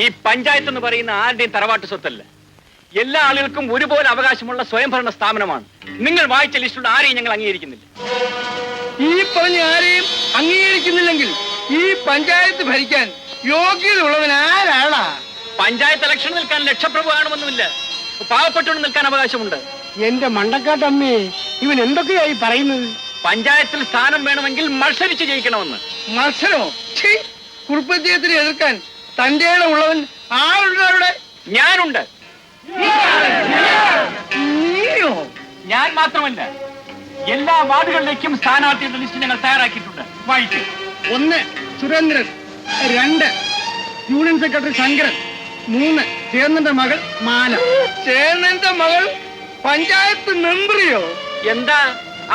ഈ പഞ്ചായത്ത് എന്ന് പറയുന്ന ആരുടെയും തറവാട്ട് സ്വത്തല്ല. എല്ലാ ആളുകൾക്കും ഒരുപോലെ അവകാശമുള്ള സ്വയംഭരണ സ്ഥാപനമാണ്. നിങ്ങൾ വായിച്ച ലിസ്റ്റുള്ള ആരെയും ഞങ്ങൾ അംഗീകരിക്കുന്നില്ല. ഈ പറഞ്ഞ ആരെയും അംഗീകരിക്കുന്നില്ലെങ്കിൽ ഈ പഞ്ചായത്ത് ഭരിക്കാൻ യോഗ്യതയുള്ളവൻ ആരാടാ? പഞ്ചായത്ത് ഇലക്ഷൻ നിൽക്കാൻ ലക്ഷപ്രഭു കാണുമൊന്നുമില്ല. പാവപ്പെട്ടവന് നിൽക്കാൻ അവകാശമുണ്ട്. എന്റെ മണ്ടക്കാട്ടമ്മേ, ഇവൻ എന്തൊക്കെയായി പറയുന്നത്? പഞ്ചായത്തിൽ സ്ഥാനം വേണമെങ്കിൽ മത്സരിച്ച് ജയിക്കണമെന്ന്. മത്സരമോ? കുറുപ്പദ്ദേഹത്തിനെ എതിർക്കാൻ തന്റെ ഉള്ളവൻ ആളുണ്ട് അവിടെ? ഞാനുണ്ട്. നീയോ? ഞാൻ മാത്രമല്ല, എല്ലാ വാർഡുകളിലേക്കും സ്ഥാനാർത്ഥിയുടെ ലിസ്റ്റ് ഞങ്ങൾ തയ്യാറാക്കിയിട്ടുണ്ട്. വായിച്ചു. 1 സുരേന്ദ്രൻ, 2 യൂണിയൻ സെക്രട്ടറി ശങ്കരൻ, 3 ചേന്നന്റെ മകൾ മാല. ചേന്നന്റെ മകൾ പഞ്ചായത്ത് മെമ്പറിയോ? എന്താ,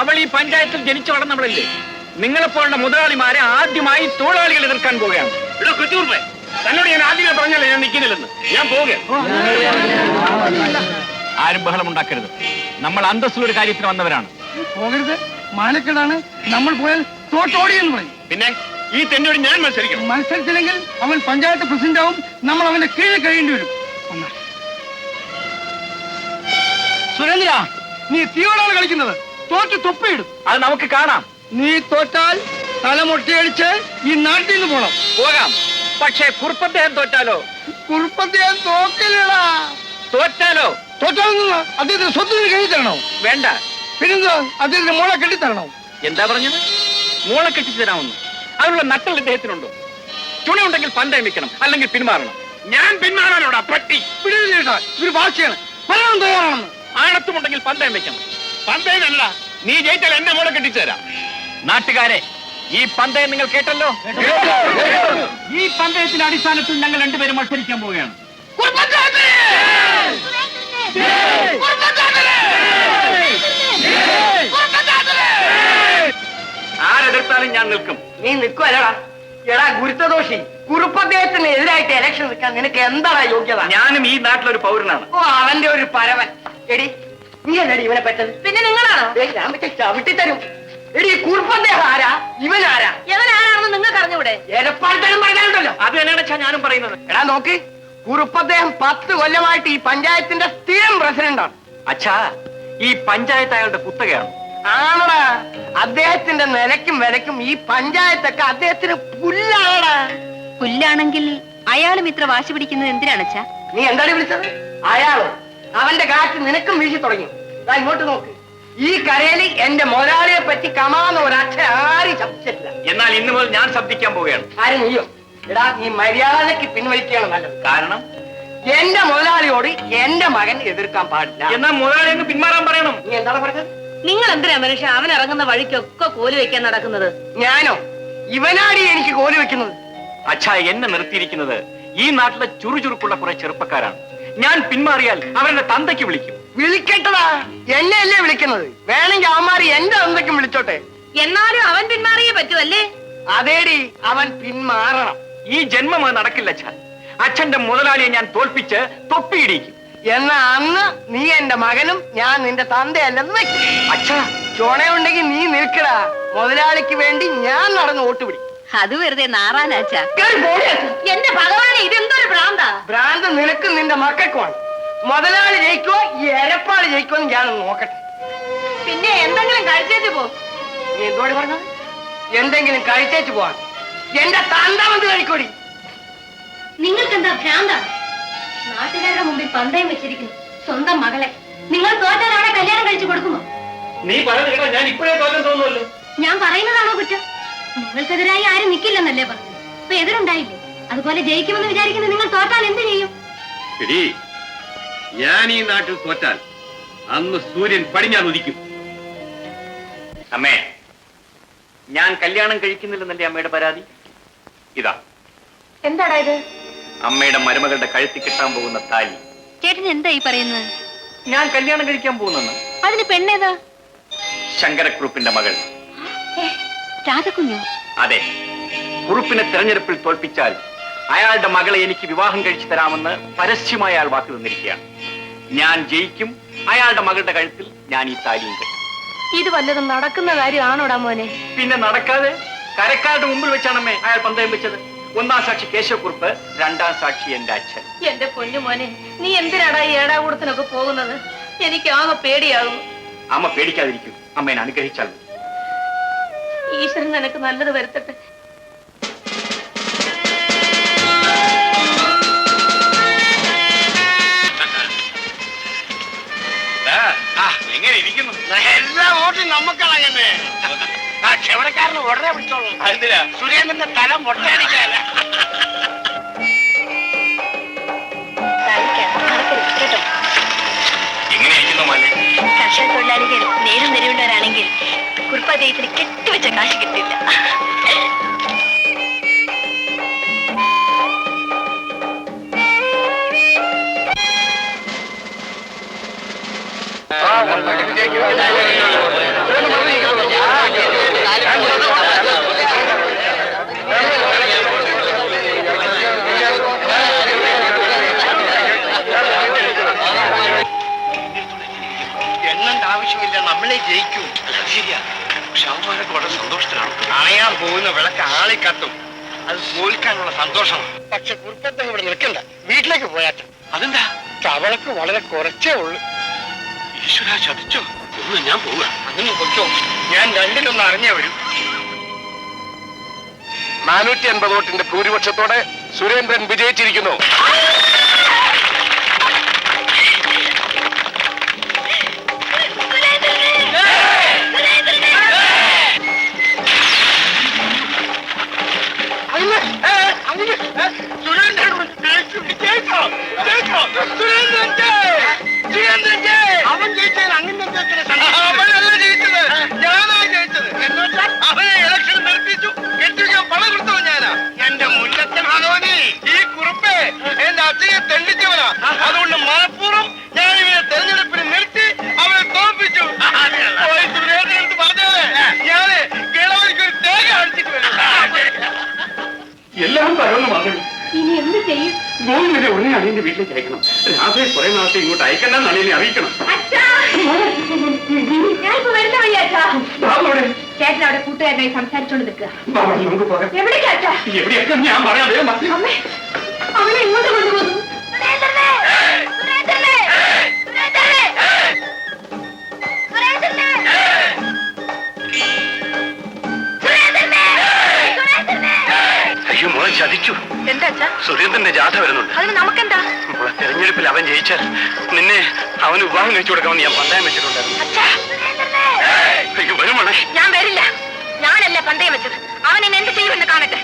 അവൾ ഈ പഞ്ചായത്തിൽ ജനിച്ചു വളർന്നവളല്ലേ? നിങ്ങളെപ്പോലുള്ള മുതലാളിമാരെ ആദ്യമായി തൊഴിലാളികൾ എതിർക്കാൻ പോവുകയാണ്. തന്നോട് ഞാൻ ആദ്യമേ പറഞ്ഞല്ലേ ഞാൻ നിൽക്കുന്നില്ലെന്ന്. ഞാൻ പോവുകയാണ്. ആരും ബഹളം ഉണ്ടാക്കരുത്. നമ്മൾ അന്തസ്സുള്ള കാര്യത്തിന് വന്നവരാണ്. പോകരുത്, മാനക്കേടാണ്. നമ്മൾ പോയാൽ തോട്ടോടിയെന്ന് പറയും. പിന്നെ ഈ തെന്നോട് ഞാൻ മത്സരിക്കണം. മത്സരിച്ചില്ലെങ്കിൽ അവൻ പഞ്ചായത്ത് പ്രസിഡന്റ് ആവും. നമ്മൾ അവന്റെ കീഴിൽ കഴിയേണ്ടി വരും. സുരേന്ദ്ര, നീ തീയോടാണ് കളിക്കുന്നത്. തോറ്റ് തൊപ്പയിടും. അത് നമുക്ക് കാണാം. നീ തോറ്റാൽ തലമൊട്ടിയടിച്ച് ഈ നാട്ടിൽ നിന്ന് പോണം. പോകാം. പക്ഷേ കുറുപ്പദ്ദേഹം തോറ്റാലോ? കുറുപ്പദ്ദേഹം തോക്കില്ലടാ. തോറ്റാലോ? തോറ്റാവുന്ന അദ്ദേഹത്തിന് സ്വത്തിന് കഴുകി തരണോ? വേണ്ട. പിന്നെന്താ, അദ്ദേഹത്തിന് മോളെ കെട്ടിത്തരണോ? എന്താ പറഞ്ഞത്? മോളെ കെട്ടിച്ചു തരാമെന്ന്. അതിനുള്ള നട്ടൽ ഇദ്ദേഹത്തിനുണ്ടോ? ചുണയുണ്ടെങ്കിൽ പന്തയം വെക്കണം, അല്ലെങ്കിൽ പിന്മാറണം. ഞാൻ പിന്മാറാനോടാ പട്ടി. പിടിയില്ലേട്ടാ, ഇതൊരു ഭാഷയാണ്. പറയാൻ തയ്യാറാണെന്ന്. ആണത്തുമുണ്ടെങ്കിൽ പന്തയം വെക്കണം. പന്തയമല്ല, നീ ജയിച്ചാൽ എന്നെ മോളെ കെട്ടിച്ചു തരാം. നാട്ടുകാരെ, ഈ പന്തയം നിങ്ങൾ കേട്ടല്ലോ. ഈ പന്തയത്തിന്റെ അടിസ്ഥാനത്തിൽ ഞങ്ങൾ രണ്ടുപേരും മത്സരിക്കാൻ പോവുകയാണ്. ആരെടുത്താലും ഞാൻ നിൽക്കും. നീ നിൽക്കുവല്ലടാ. എടാ ഗുരുത്വദോഷി, കുറുപ്പദ്ദേഹത്തിന് എതിരായിട്ട് ഇലക്ഷൻ നിൽക്കാൻ നിനക്ക് എന്താടാ യോഗ്യത? ഞാനും ഈ നാട്ടിലൊരു പൗരനാണ്. ഓ, അവന്റെ ഒരു പരവൻ. എടി, നീ അല്ലടി ഇവനെ പറ്റത്? പിന്നെ നിങ്ങളാണോ? ഞാൻ പറ്റി ചവിട്ടി തരും. എടി, കുറുപ്പദ്ദേഹം ആരാ? ഇവനാരാ? ഇവനാരാണെന്ന് നിങ്ങൾക്ക് അറിഞ്ഞൂടെ? എരപ്പാൾത്തരം പറഞ്ഞാലുണ്ടല്ലോ. അത് തന്നെയാണ് ഞാനും പറയുന്നത്. എടാ നോക്ക്, കുറുപ്പദ്ദേഹം 10 കൊല്ലമായിട്ട് ഈ പഞ്ചായത്തിന്റെ സ്ഥിരം പ്രസിഡന്റാണ്. അച്ഛാ, ഈ പഞ്ചായത്ത് അയാളുടെ കുത്തകയാണ്. ആണടാ, അദ്ദേഹത്തിന്റെ നിലയ്ക്കും വിലയ്ക്കും ഈ പഞ്ചായത്തൊക്കെ അദ്ദേഹത്തിന് പുല്ലാണടാ. പുല്ലാണെങ്കിൽ അയാളും ഇത്ര വാശി പിടിക്കുന്നത് എന്തിനാണ് അച്ഛാ? നീ എന്താണ് വിളിച്ചത്? അയാളോ? അവന്റെ കാറ്റ് നിനക്കും വീശി തുടങ്ങി. ഇങ്ങോട്ട് നോക്ക്, ഈ കരയിൽ എന്റെ മുതലാളിയെ പറ്റി കമാന്ന് ഒരക്ഷരം ആരും ശബ്ദിച്ചിട്ടില്ല. എന്നാൽ ഇന്ന് മുതൽ ഞാൻ ശബ്ദിക്കാൻ പോവുകയാണ്. ആരും നീയോ? എടാ, നീ മര്യാദയ്ക്ക് പിൻവലിക്കുകയാണ് നല്ലത്. കാരണം എന്റെ മുതലാളിയോട് എന്റെ മകൻ എതിർക്കാൻ പാടില്ല. എന്നാൽ മുതലാളി അങ്ങ് പിന്മാറാൻ പറയണം. നീ എന്താണ് പറഞ്ഞത്? നിങ്ങൾ എന്തിനാ മനുഷ്യ അവൻ ഇറങ്ങുന്ന വഴിക്കൊക്കെ കോല് വെക്കാൻ നടക്കുന്നത്? ഞാനോ? ഇവനാടി എനിക്ക് കോല് വെക്കുന്നത്? അച്ഛാ, എന്നെ നിർത്തിയിരിക്കുന്നത് ഈ നാട്ടിലെ ചുറുചുറുക്കുള്ള കുറെ ചെറുപ്പക്കാരാണ്. ഞാൻ പിന്മാറിയാൽ അവരുടെ തന്തയ്ക്ക് വിളിക്കും. വിളിക്കട്ടടാ, എന്നെ അല്ലേ വിളിക്കുന്നത്. വേണമെങ്കിൽ അവന്മാര് എന്റെ തന്തയ്ക്കും വിളിച്ചോട്ടെ. എന്നാലും അവൻ പിന്മാറിയേ പറ്റുമല്ലേ? അതേടി, അവൻ പിന്മാറണം. ഈ ജന്മം അത് നടക്കില്ല അച്ഛാ. അച്ഛന്റെ മുതലാളിയെ ഞാൻ തോൽപ്പിച്ച് തൊപ്പിയിടിക്കും. എന്നാ അന്ന് നീ എന്റെ മകനും ഞാൻ നിന്റെ തന്തയല്ലെന്ന് വെക്കും. അച്ഛാ, ചുണയുണ്ടെങ്കിൽ നീ നിൽക്കടാ. മുതലാളിക്ക് വേണ്ടി ഞാൻ നടന്ന് വോട്ടുപിടി. അത് വെറുതെ നാറാനാച്ചാ. എന്റെ ഭഗവാനെ, ഇതെന്തൊരു ഭ്രാന്താ? ഭ്രാന്ത് നിനക്കും നിന്റെ മക്കൾക്കുമാണ്. മുതലാളി ജയിക്കോ ഈ എരപ്പാള് ജയിക്കോ എന്ന് ഞാനൊന്ന് നോക്കട്ടെ. പിന്നെ എന്തെങ്കിലും കഴിച്ചേച്ച് പോ. നീ എന്തോടി പറഞ്ഞത്? എന്തെങ്കിലും കഴിച്ചേച്ച് പോവാൻ? എന്റെ തന്ത വന്ന് കഴിക്കോടി. നിങ്ങൾക്ക് എന്താ ഭ്രാന്താണ്? നാട്ടുകാരുടെ മുമ്പിൽ പന്തയം വെച്ചിരിക്കുന്നു സ്വന്തം മകളെ. നിങ്ങൾ തോറ്റാൽ അവിടെ കല്യാണം കഴിച്ചു കൊടുക്കുമോ? നീ പറയുന്നത് കേട്ടോ, ഞാൻ ഇപ്പോഴേ തോന്നാൻ തോന്നുമല്ലോ. ഞാൻ പറയുന്നതാണോ കുറ്റം? നിങ്ങൾക്കെതിരായി ആരും നിൽക്കില്ലെന്നല്ലേ പറഞ്ഞത്? അപ്പൊ എതിരുണ്ടായില്ലേ? അതുപോലെ ജയിക്കുമെന്ന് വിചാരിക്കുന്ന നിങ്ങൾ തോറ്റാൽ എന്ത് ചെയ്യും? ഞാൻ ഈ നാട്ടിൽ തോറ്റാൽ അന്ന് സൂര്യൻ പടിഞ്ഞാറ് ഉദിക്കും. അമ്മേ, ഞാൻ കല്യാണം കഴിക്കുന്നില്ലെന്നല്ലേ അമ്മയുടെ പരാതി? ഇതാ. എന്താടാ ഇത്? അമ്മയുടെ മരുമകളുടെ കഴുത്തി കിട്ടാൻ പോകുന്ന താലി. ചേട്ടൻ എന്താ ഈ പറയുന്നത്? ഞാൻ കല്യാണം കഴിക്കാൻ പോകുന്നെന്ന്. അതിന് പെണ്ണേതാ? ശങ്കരക്കുറുപ്പിന്റെ മകൾ. രാധകുഞ്ഞോ? അതെ. കുറുപ്പിനെ തെരഞ്ഞെടുപ്പിൽ തോൽപ്പിച്ചാൽ അയാളുടെ മകളെ എനിക്ക് വിവാഹം കഴിച്ചു തരാമെന്ന് പരസ്യമായ അയാൾ വാക്ക് തന്നിരിക്കുകയാണ്. ഞാൻ ജയിക്കും. അയാളുടെ മകളുടെ കഴുത്തിൽ ഞാൻ ഈ താലിയും കെട്ടും. ഇത് വല്ലതും നടക്കുന്ന കാര്യമാണോടാ മോനെ? പിന്നെ നടക്കാതെ കരക്കാരുടെ മുമ്പിൽ വെച്ചാണമ്മേ അയാൾ പന്തയം വെച്ചത്. ഒന്നാം സാക്ഷി കേശവക്കുറുപ്പ്, രണ്ടാം സാക്ഷി എന്റെ അച്ഛൻ. എന്റെ പൊന്നു മോനെ, നീ എന്തിനാടാ ഈ ഏടാകൂടത്തിനൊക്കെ പോകുന്നത്? എനിക്ക് ആകെ പേടിയാകും. അമ്മ പേടിക്കാതിരിക്കും, അമ്മേനെ അനുഗ്രഹിച്ചാൽ മതി. ഈശ്വരൻ നിനക്ക് നല്ലത് വരുത്തട്ടെ. എങ്ങനെ ഇരിക്കുന്നു? എല്ലാ വോട്ടും നമുക്കളങ്ങനെ. ആ ക്ഷവരക്കാരന് ഉടനെ വിളിച്ചോളൂ. എന്തിനാ? സുരേന്ദ്രന്റെ തല മുട്ടയടിക്കാല. എങ്ങനെ ഇരിക്കുന്നു മോനെ? കർഷക തൊഴിലാളികൾ നേരും നിലയുള്ളവരാണെങ്കിൽ കുറുപ്പദ്ദേഹത്തിന് കെട്ടിവെച്ച കാശ് കിട്ടില്ല. എണ്ണന്റെ ആവശ്യമില്ല, നമ്മളെ ജയിക്കൂ. ശരിയാ, പക്ഷെ അവന്മാരൊക്കെ വളരെ സന്തോഷത്തിലാണ്. അണയാൻ പോകുന്ന വിളക്ക് ആളി കത്തും. അത് തോൽക്കാനുള്ള സന്തോഷമാണ്. പക്ഷെ കുറുപ്പത്തെ ഇവിടെ നിൽക്കണ്ട, വീട്ടിലേക്ക് പോയാട്ടെ. അതെന്താ? തവളക്ക് വളരെ കുറച്ചേ ഉള്ളൂ. ഈശ്വര, ചതിച്ചോ? ഒന്ന് ഞാൻ പോവുക. അതൊന്ന് കൊച്ചോ, ഞാൻ രണ്ടിലൊന്ന് അറിഞ്ഞേ വരൂ. 450 വോട്ടിന്റെ ഭൂരിപക്ഷത്തോടെ സുരേന്ദ്രൻ വിജയിച്ചിരിക്കുന്നു. അവൻ ജയിച്ചത് അങ്ങനെ അവനല്ല ജയിച്ചത്, ഞാനാ ജയിച്ചത്. എന്നുവെച്ചാൽ അവനെ ഇലക്ഷൻ നിർത്തിച്ചു, കെട്ടിക്കാൻ പണം കൊടുത്തവ ഞാനാ. എന്റെ മുല്ലത്തെ ഭഗവതി, ഈ കുറുപ്പേ എന്റെ അച്ഛനെ തെണ്ടിച്ചവനാ. അതുകൊണ്ട് മനഃപൂർവ്വം ഞാൻ ഇവനെ തെരഞ്ഞെടുപ്പിന് നിർത്തി അവനെ തോൽപ്പിച്ചു. പോയി സുരേന്ദ്രനടുത്ത് പറഞ്ഞാലേ ഞാന് കിളവനിക്ക് ഒരു തേങ്ങ അടിച്ചിട്ട് വരും. എല്ലാം തകർന്നു മാത്രമേ. ഇനി എന്ത് ചെയ്യും? ഗോവിന്ദനെ ഉടനെ അളിയന്റെ വീട്ടിലേക്ക് അയക്കണം. രാത്രി കുറെ നാളത്തെ ഇങ്ങോട്ട് അയക്കണ്ടെന്ന് അളിയനെ അറിയിക്കണം. ചേട്ടൻ അവിടെ കൂട്ടുകാരനായി സംസാരിച്ചോണ്ട് നിൽക്കുക. നമുക്ക് പോകാം. എവിടേക്കാ? എവിടെയൊക്കെ ഞാൻ പറയാം. വേഗം വാ. അമ്മേ, അവനെ ഇങ്ങോട്ട് കൊണ്ടുപോകുന്നു. അയ്യോ മോളെ, ചതിച്ചു. എന്താ അച്ഛാ? സുരേന്ദ്രന്റെ ജാഥ വരുന്നുണ്ട്. അതിന് നമുക്കെന്താ? മോളെ, തെരഞ്ഞെടുപ്പിൽ അവൻ ജയിച്ചാൽ നിന്നെ അവന് വിവാഹം കഴിച്ചു കൊടുക്കാമെന്ന് ഞാൻ പന്തയം വെച്ചിട്ടുണ്ടായിരുന്നു. അച്ഛാ, അയ്യോ വരും മോളെ. ഞാൻ വരില്ല. ഞാനല്ല പന്തയം വെച്ചത്. അവൻ എന്നെ എന്ത് ചെയ്യുമെന്ന് കാണട്ടെ.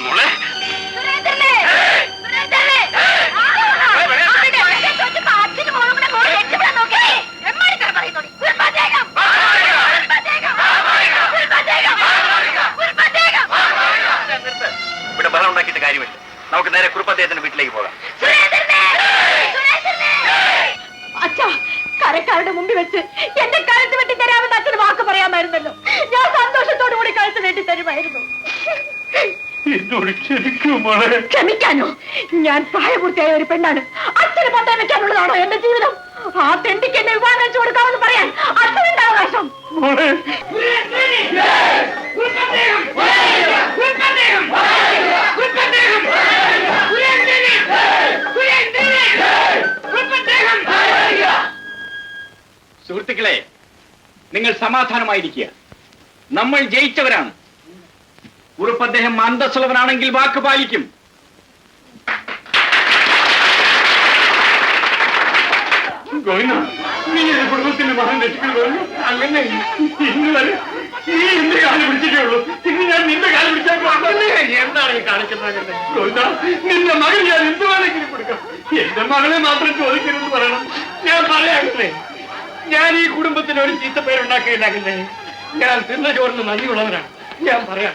മോളെ, ഇവിടെ ബലം ഉണ്ടാക്കിയിട്ട് കാര്യമില്ല. നമുക്ക് നേരെ കുറുപ്പദ്ദേഹത്തിന്റെ വീട്ടിലേക്ക് പോകാം. അച്ഛാ, കരക്കാരുടെ മുമ്പിൽ വെച്ച് എന്റെ കഴുത്ത് വെട്ടി തരാമെന്ന് അച്ഛന് വാക്ക് പറയാമായിരുന്നല്ലോ. ഞാൻ സന്തോഷത്തോടു കൂടി കഴുത്ത് വെട്ടി തരുമായിരുന്നു. എന്നോട് ക്ഷമിക്കൂ മോളെ. ക്ഷമിക്കാനോ? ഞാൻ പ്രായപൂർത്തിയായ ഒരു പെണ്ണാണ്. അച്ഛന് പന്തയം വെക്കാനുള്ളതാണോ എന്റെ ജീവിതം? ആ തെണ്ടിക്ക് എന്നെ വിവാഹം കഴിച്ചു കൊടുക്കാമെന്ന് പറയാൻ അച്ഛനുണ്ട് അവകാശം. മോളെ, സുഹൃത്തുക്കളെ, നിങ്ങൾ സമാധാനമായിരിക്കുക. നമ്മൾ ജയിച്ചവരാണ്. കുറുപ്പ് അദ്ദേഹം അന്തസ്സുള്ളവനാണെങ്കിൽ വാക്ക് പാലിക്കും. ഗോവിന്ദ, നീ എന്റെ കുടുംബത്തിന്റെ മകൻ രക്ഷിക്കണമല്ലോ. അങ്ങനെ ഇന്ന് വരെ നീ എന്റെ കാലം പിടിച്ചിട്ടുള്ളൂ. ഇന്ന് ഞാൻ നിന്റെ കാലം പിടിച്ചാൽ എന്താണ് ഈ കാണിക്കുന്നത്? ഗോവിന്ദ, നിന്റെ മകൻ ഞാൻ എന്ത് വേണമെങ്കിലും കൊടുക്കാം. എന്റെ മകളെ മാത്രം ചോദിക്കരുതെന്ന് പറയണം. ഞാൻ പറയാറില്ലേ, ഞാൻ ഈ കുടുംബത്തിന് ഒരു ചീത്ത പേരുണ്ടാക്കിയില്ലാകില്ലേ. ഞാൻ തിന്ന ചോറിന് നന്ദിയുള്ളവരാണ്. ഞാൻ പറയാം,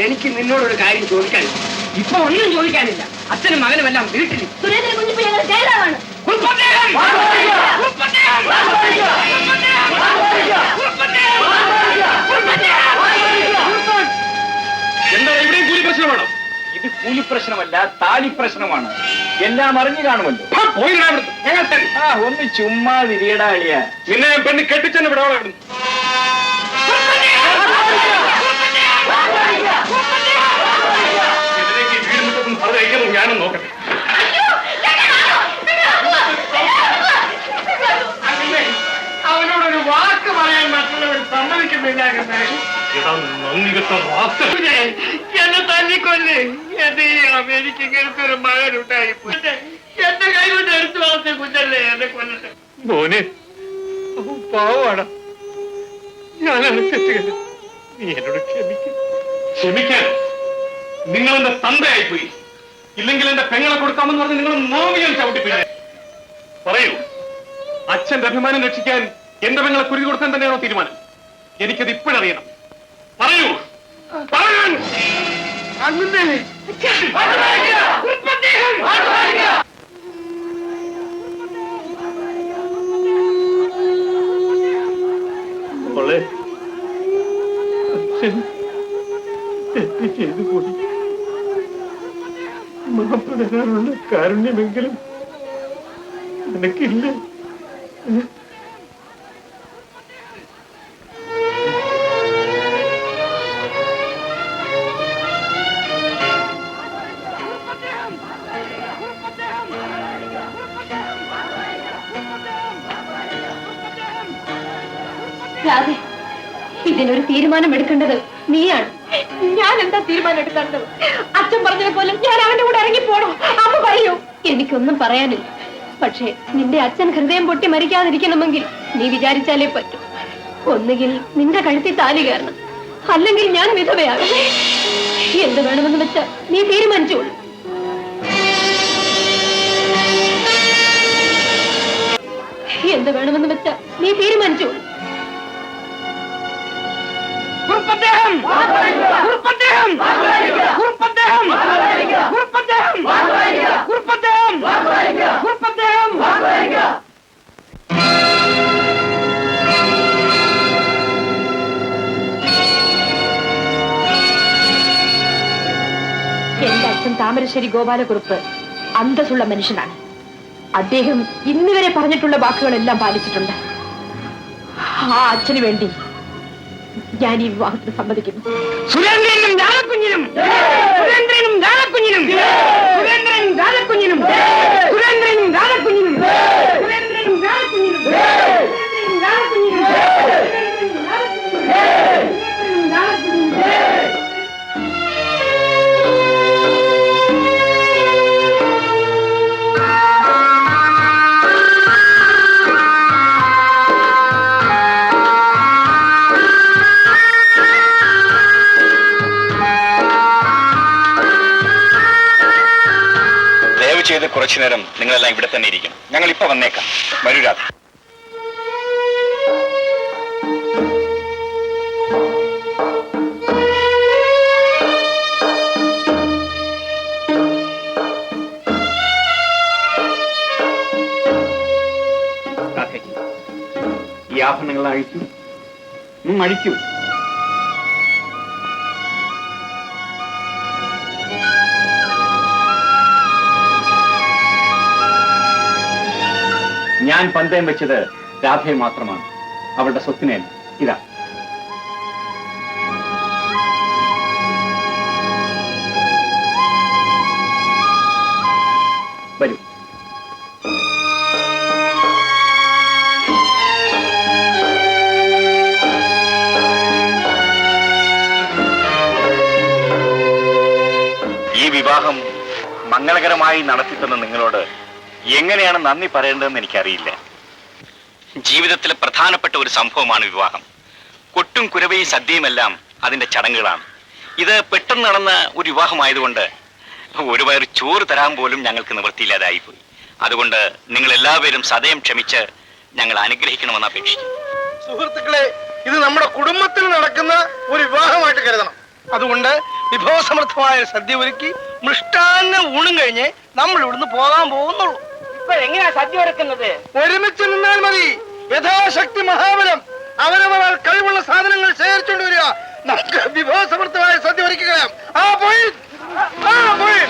എനിക്ക് നിന്നോടൊരു കാര്യം ചോദിക്കാനില്ല. ഇപ്പൊ ഒന്നും ചോദിക്കാനില്ല. അച്ഛനും മകനും എല്ലാം വീട്ടിൽ. സുരേന്ദ്രൻ കുഞ്ഞിപ്പോ ഞങ്ങൾ ജയിലാണ്. എന്താ ഇവിടെയും കൂലി പ്രശ്നമാണോ? ഇത് കൂലി പ്രശ്നമല്ല, താലി പ്രശ്നമാണ്. എല്ലാം അറിഞ്ഞു കാണുമല്ലോ. ഒന്ന് ചുമ്മാ വിരിയടാ അളിയ. നിന്നെ പെണ്ണ് കെട്ടിച്ചെന്നെ വിടാവുന്നു. ഞാനും നോക്കട്ടെ. അവനോടൊരു വാക്ക് പറയാൻ മറ്റുള്ളവർ സമ്മതിക്കുന്നില്ല. എന്നെ തല്ലിക്കൊല്ല്. എന്റെ ഈ അമേരിക്ക ഇങ്ങനത്തെ ഒരു മകനുണ്ടായി എന്റെ കൈ കൊണ്ട് എടുത്തു വളർത്തിയ കുഞ്ഞല്ലേ എന്നെ കൊല്ലട്ടെ. മോനെ പാവാടാ, ഞാനാണ് തെറ്റുകല്ല. നീ എന്നോട് ക്ഷമിക്കാൻ. നിങ്ങൾ എന്റെ തന്തയായിപ്പോയി. ഇല്ലെങ്കിൽ എന്റെ പെങ്ങളെ കൊടുക്കാമെന്ന് പറഞ്ഞ് നിങ്ങൾ നാവിയാൻ ചവിട്ടിപ്പിന്നെ. പറയൂ, അച്ഛന്റെ അഭിമാനം രക്ഷിക്കാൻ എന്റെ പെങ്ങളെ കുരുതി കൊടുക്കാൻ തന്നെയാണോ തീരുമാനം? എനിക്കത് ഇപ്പോഴറിയണം. പറയൂ, പറയാൻ. തെറ്റ് ചെയ്തു പോയി. മാപ്പ് തരാനുള്ള കാരുണ്യമെങ്കിലും നിനക്കില്ല. രാധേ, ഇതിനൊരു തീരുമാനം എടുക്കേണ്ടത് നീയാണ്. ഞാൻ എന്താ തീരുമാനം എടുക്കേണ്ടത്? അച്ഛൻ പറഞ്ഞതുപോലെ ഞാൻ അവന്റെ കൂടെ ഇറങ്ങിപ്പോണോ? അമ്മ പറയൂ. എനിക്കൊന്നും പറയാനില്ല. പക്ഷേ നിന്റെ അച്ഛൻ ഹൃദയം പൊട്ടി മരിക്കാതിരിക്കണമെങ്കിൽ നീ വിചാരിച്ചാലേ പറ്റൂ. ഒന്നുകിൽ നിന്റെ കഴുത്തിൽ താലി കയറണം, അല്ലെങ്കിൽ ഞാൻ വിധവയാകും. എന്ത് വേണമെന്ന് വെച്ചാൽ നീ തീരുമാനിച്ചോളൂ. എന്ത് വേണമെന്ന് വെച്ചാൽ നീ തീരുമാനിച്ചോളൂ. എന്റെ അച്ഛൻ താമരശ്ശേരി ഗോപാലകുറുപ്പ് അന്തസ്സുള്ള മനുഷ്യനാണ്. അദ്ദേഹം ഇന്നുവരെ പറഞ്ഞിട്ടുള്ള വാക്കുകളെല്ലാം പാലിച്ചിട്ടുണ്ട്. ആ അച്ഛന് വേണ്ടി ഞാൻ ഈ വിവാഹത്തിന് സമ്മതിക്കുന്നു. സുരേന്ദ്രനും രാധക്കുഞ്ഞിനും, സുരേന്ദ്രനും രാധക്കുഞ്ഞിനും, സുരേന്ദ്രനും രാധക്കുഞ്ഞിനും, സുരേന്ദ്രനും രാധക്കുഞ്ഞിനും, സുരേന്ദ്രനും രാധക്കുഞ്ഞിനും, സുരേന്ദ്രനും രാധക്കുഞ്ഞിനും, സുരേന്ദ്രനും രാധക്കുഞ്ഞിനും. ചെയ്ത് കുറച്ചു നേരം നിങ്ങളെല്ലാം ഇവിടെ തന്നെ ഇരിക്കും. ഞങ്ങൾ ഇപ്പൊ വന്നേക്കാം. വരൂ രാധ. ഈ ആഭരണങ്ങൾ അഴിക്കൂ, അഴിക്കൂ. ഞാൻ പന്തയം വെച്ചത് രാധയെ മാത്രമാണ്, അവളുടെ സ്വത്തിനെ. ഇതാ വരൂ. ഈ വിവാഹം മംഗളകരമായി നടത്തിത്തന്ന നിങ്ങളോട് എങ്ങനെയാണ് നന്ദി പറയേണ്ടതെന്ന് എനിക്കറിയില്ല. ജീവിതത്തിലെ പ്രധാനപ്പെട്ട ഒരു സംഭവമാണ് വിവാഹം. കൊട്ടും കുരവയും സദ്യയുമെല്ലാം അതിന്റെ ചടങ്ങുകളാണ്. ഇത് പെട്ടെന്ന് നടന്ന ഒരു വിവാഹമായതുകൊണ്ട് ഒരു വയറ് ചോറ് തരാൻ പോലും ഞങ്ങൾക്ക് നിവൃത്തിയില്ലാതായിപ്പോയി. അതുകൊണ്ട് നിങ്ങൾ എല്ലാവരും സദയം ക്ഷമിച്ച് ഞങ്ങൾ അനുഗ്രഹിക്കണമെന്ന് അപേക്ഷിക്കുന്നു. സുഹൃത്തുക്കളെ, ഇത് നമ്മുടെ കുടുംബത്തിൽ നടക്കുന്ന ഒരു വിവാഹമായിട്ട് കരുതണം. അതുകൊണ്ട് വിഭവസമൃദ്ധമായ സദ്യ ഒരുക്കി മൃഷ്ടാന്ന ഊണും കഴിഞ്ഞ് നമ്മൾ ഇവിടുന്ന് പോകാൻ പോകുന്നുള്ളൂ. എങ്ങനെയാ സദ്യ ഒരുക്കുന്നത്? ഒരുമിച്ച് നിന്നാൽ മതി. യഥാശക്തി മഹാബലം. അവരവരാൽ കഴിവുള്ള സാധനങ്ങൾ ശേഖരിച്ചുകൊണ്ട് വരിക. നമുക്ക് വിഭവസമൃദ്ധമായ സദ്യ ഒരുക്കുകയാണ്. ആ പോയി പോയി